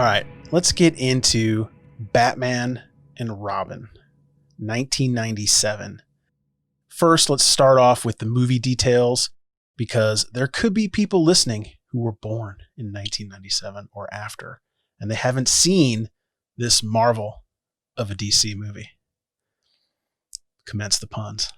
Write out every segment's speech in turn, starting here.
right, let's get into Batman and Robin, 1997. First, let's start off with the movie details, because there could be people listening who were born in 1997 or after, and they haven't seen this marvel of a DC movie. Commence the puns.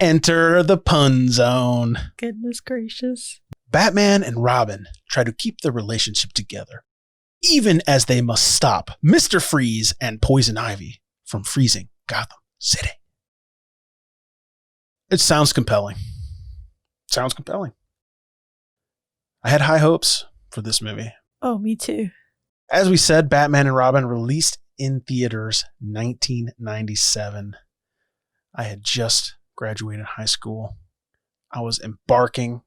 Enter the pun zone. Goodness gracious. Batman and Robin try to keep their relationship together, even as they must stop Mr. Freeze and Poison Ivy from freezing Gotham City. It sounds compelling. I had high hopes for this movie. Oh, me too. As we said, Batman and Robin released in theaters 1997. I had just graduated high school. I was embarking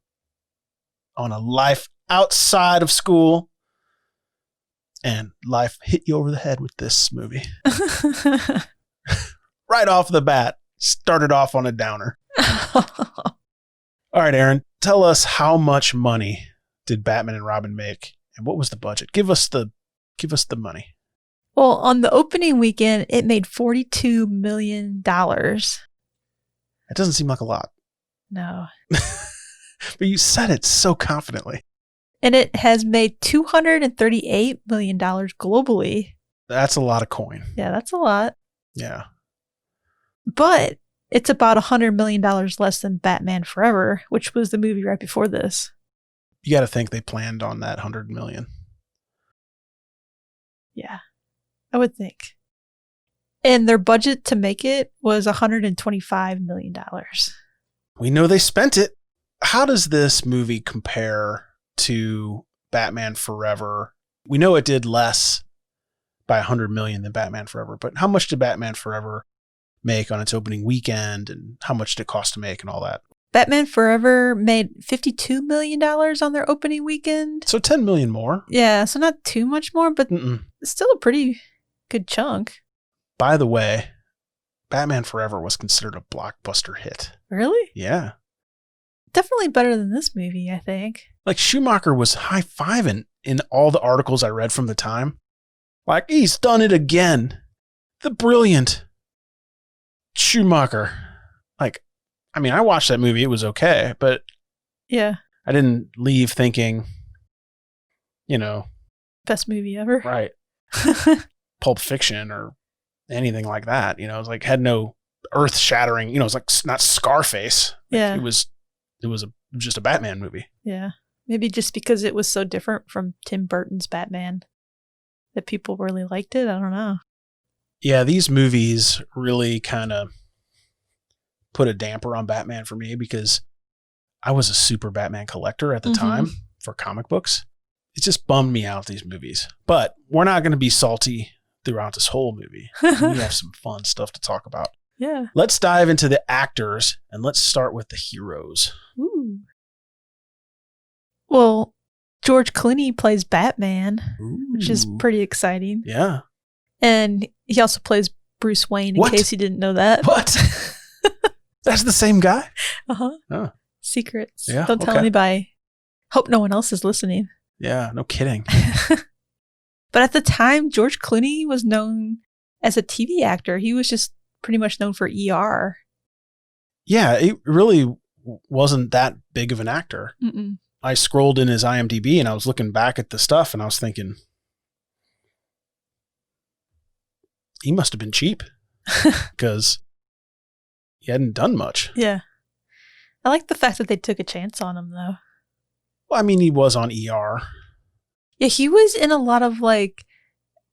on a life outside of school, and life hit you over the head with this movie. Right off the bat, started off on a downer. All right, Erin, tell us, how much money did Batman and Robin make, and what was the budget? Give us the money. Well, on the opening weekend, it made $42 million. That doesn't seem like a lot. No. But you said it so confidently. And it has made $238 million globally. That's a lot of coin. Yeah, that's a lot. Yeah. But it's about $100 million less than Batman Forever, which was the movie right before this. You got to think they planned on that $100 million. Yeah, I would think. And their budget to make it was $125 million. We know they spent it. How does this movie compare to Batman Forever? We know it did less by $100 million than Batman Forever, but how much did Batman Forever make on its opening weekend, and how much did it cost to make and all that? Batman Forever made $52 million on their opening weekend. So $10 million more. Yeah, so not too much more, but still a pretty good chunk. By the way, Batman Forever was considered a blockbuster hit. Really? Yeah. Definitely better than this movie, I think. Like, Schumacher was high-fiving in all the articles I read from the time. Like, he's done it again. The brilliant Schumacher. Like, I mean, I watched that movie. It was okay, but yeah, I didn't leave thinking, best movie ever. Right. Pulp Fiction or anything like that. It was like, had no earth-shattering, it was like not Scarface. Yeah. It was just a Batman movie. Yeah. Maybe just because it was so different from Tim Burton's Batman that people really liked it. I don't know. Yeah, these movies really kind of put a damper on Batman for me, because I was a super Batman collector at the time for comic books. It just bummed me out, these movies. But we're not going to be salty throughout this whole movie. We have some fun stuff to talk about. Yeah. Let's dive into the actors, and let's start with the heroes. Ooh. Well, George Clooney plays Batman, which is pretty exciting. Yeah. And he also plays Bruce Wayne, in case you didn't know that. What? That's the same guy? Uh-huh. Oh. Secrets. Yeah, Don't tell anybody. Hope no one else is listening. Yeah, no kidding. But at the time, George Clooney was known as a TV actor. He was just pretty much known for ER. Yeah, it really wasn't that big of an actor. I scrolled in his IMDb and I was looking back at the stuff and I was thinking, he must have been cheap because he hadn't done much. Yeah. I like the fact that they took a chance on him, though. Well, I mean, he was on ER. Yeah, he was in a lot of, like,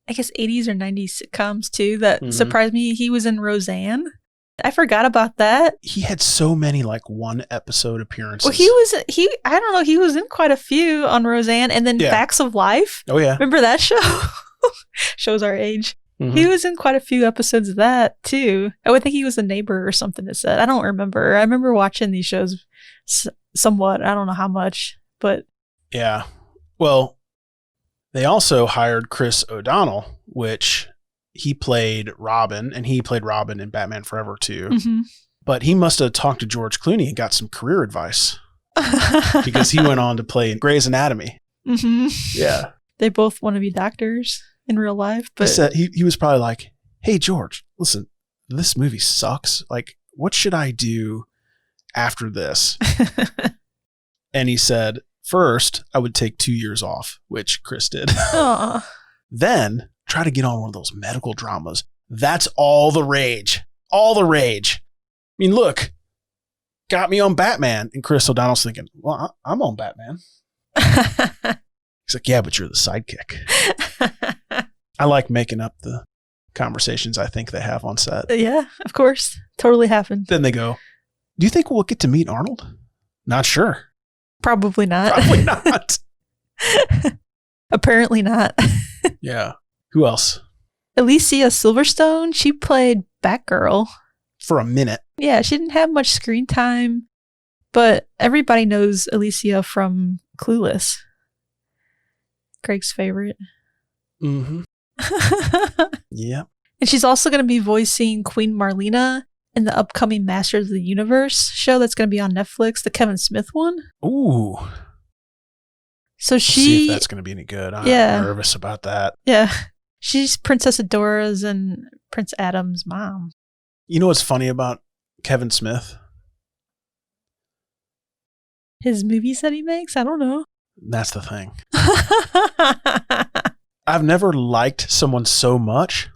I guess 80s or 90s sitcoms, too, that surprised me. He was in Roseanne. I forgot about that. He had so many, like, one episode appearances. Well, I don't know, he was in quite a few on Roseanne, and then Facts of Life. Oh, yeah. Remember that show? Shows our age. He was in quite a few episodes of that, too. I would think he was a neighbor or something, it said. I don't remember. I remember watching these shows somewhat. I don't know how much, but... Yeah. Well, they also hired Chris O'Donnell, which he played Robin, and he played Robin in Batman Forever, too. But he must have talked to George Clooney and got some career advice because he went on to play in Grey's Anatomy. Mm-hmm. Yeah. They both want to be doctors in real life, but He was probably like, hey, George, listen, this movie sucks. Like, what should I do after this? And he said, first, I would take 2 years off, which Chris did. Then try to get on one of those medical dramas. That's all the rage. All the rage. I mean, look, got me on Batman. And Chris O'Donnell's thinking, well, I'm on Batman. He's like, yeah, but you're the sidekick. I like making up the conversations I think they have on set. Yeah, of course. Totally happened. Then they go, do you think we'll get to meet Arnold? Not sure. Probably not. Probably not. Apparently not. Yeah. Who else? Alicia Silverstone. She played Batgirl. For a minute. Yeah, she didn't have much screen time, but everybody knows Alicia from Clueless. Craig's favorite. Mm-hmm. Yep. And she's also going to be voicing Queen Marlena in the upcoming Masters of the Universe show that's going to be on Netflix, the Kevin Smith one. Ooh. So We'll see if that's going to be any good. I'm nervous about that. Yeah. She's Princess Adora's and Prince Adam's mom. You know what's funny about Kevin Smith? His movies that he makes? I don't know. That's the thing. I've never liked someone so much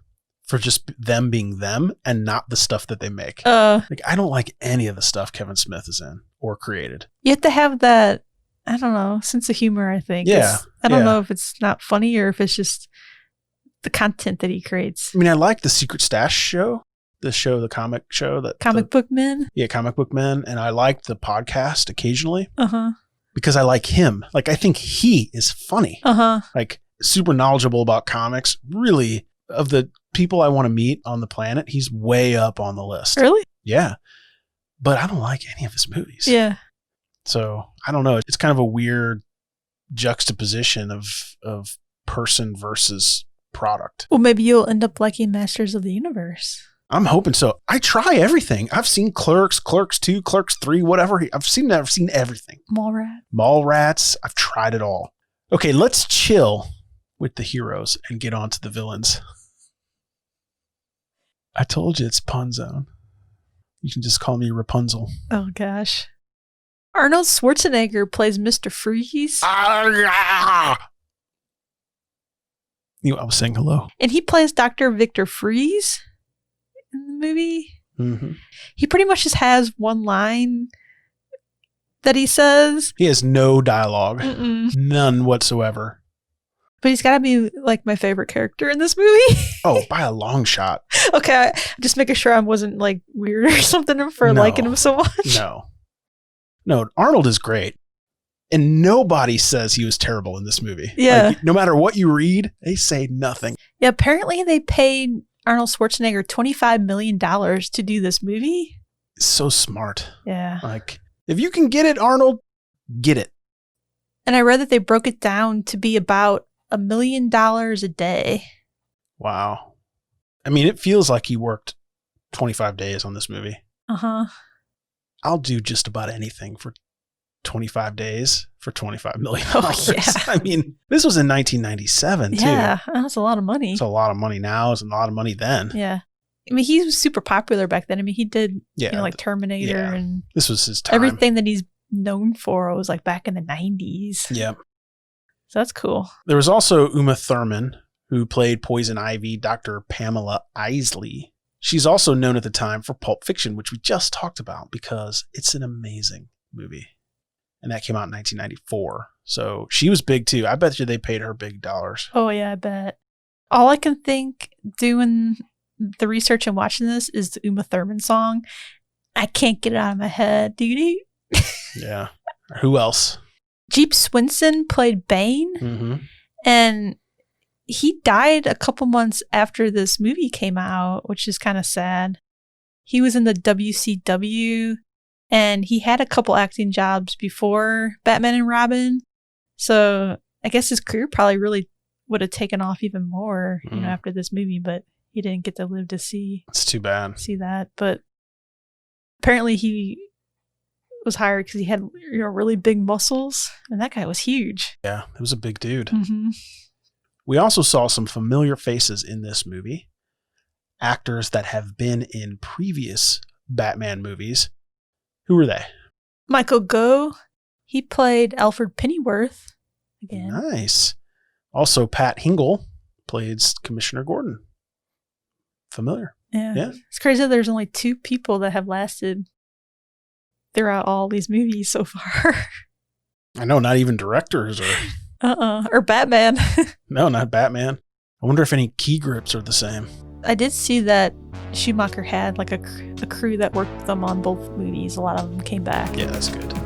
for just them being them and not the stuff that they make. Like, I don't like any of the stuff Kevin Smith is in or created. You have to have that, I don't know, sense of humor, I think. Yeah. I don't know if it's not funny or if it's just the content that he creates. I mean, I like the Secret Stash show. The comic show. Comic Book Men? Yeah, Comic Book Men. And I like the podcast occasionally. Uh-huh. Because I like him. Like, I think he is funny. Uh-huh. Like, super knowledgeable about comics. Really, of the people I want to meet on the planet, he's way up on the list. Really? Yeah. But I don't like any of his movies. Yeah. So, I don't know. It's kind of a weird juxtaposition of person versus product. Well, maybe you'll end up liking Masters of the Universe. I'm hoping so. I try everything. I've seen Clerks, Clerks 2, Clerks 3, whatever. I've seen everything. Mallrats. I've tried it all. Okay, let's chill with the heroes and get on to the villains. I told you it's pun zone. You can just call me Rapunzel. Oh, gosh. Arnold Schwarzenegger plays Mr. Freeze. You know, I was saying hello. And he plays Dr. Victor Freeze in the movie. Mm-hmm. He pretty much just has one line that he says. He has no dialogue. Mm-mm. None whatsoever. But he's got to be like my favorite character in this movie. Oh, by a long shot. Okay, just making sure I wasn't like weird or something for liking him so much. No, Arnold is great. And nobody says he was terrible in this movie. Yeah. Like, no matter what you read, they say nothing. Yeah, apparently they paid Arnold Schwarzenegger $25 million to do this movie. It's so smart. Yeah. Like, if you can get it, Arnold, get it. And I read that they broke it down to be about $1 million a day. Wow. I mean, it feels like he worked 25 days on this movie. Uh-huh. I'll do just about anything for 25 days for $25 million. Oh, yeah. I mean, this was in 1997, too. Yeah, that's a lot of money. It's a lot of money now. It's a lot of money then. Yeah. I mean, he was super popular back then. I mean, he did, like Terminator and this was his time. Everything that he's known for was like back in the 90s. Yep. So that's cool. There was also Uma Thurman, who played Poison Ivy, Dr. Pamela Isley. She's also known at the time for Pulp Fiction, which we just talked about because it's an amazing movie. And that came out in 1994. So she was big too. I bet you they paid her big dollars. Oh, yeah, I bet. All I can think doing the research and watching this is the Uma Thurman song. I can't get it out of my head. Duty. Yeah. Who else? Jeep Swinson played Bane. Mm-hmm. And he died a couple months after this movie came out, which is kind of sad. He was in the WCW. And he had a couple acting jobs before Batman and Robin. So I guess his career probably really would have taken off even more, after this movie, but he didn't get to live to see. It's too bad. See that. But apparently he was hired because he had really big muscles, and that guy was huge. Yeah, he was a big dude. Mm-hmm. We also saw some familiar faces in this movie. Actors that have been in previous Batman movies. Who were they? Michael Gough. He played Alfred Pennyworth again. Nice. Also, Pat Hingle played Commissioner Gordon. Familiar. Yeah. It's crazy that there's only 2 people that have lasted throughout all these movies so far. I know, not even directors or Batman. No, not Batman. I wonder if any key grips are the same. I did see that Schumacher had like a crew that worked with them on both movies. A lot of them came back. Yeah, that's good.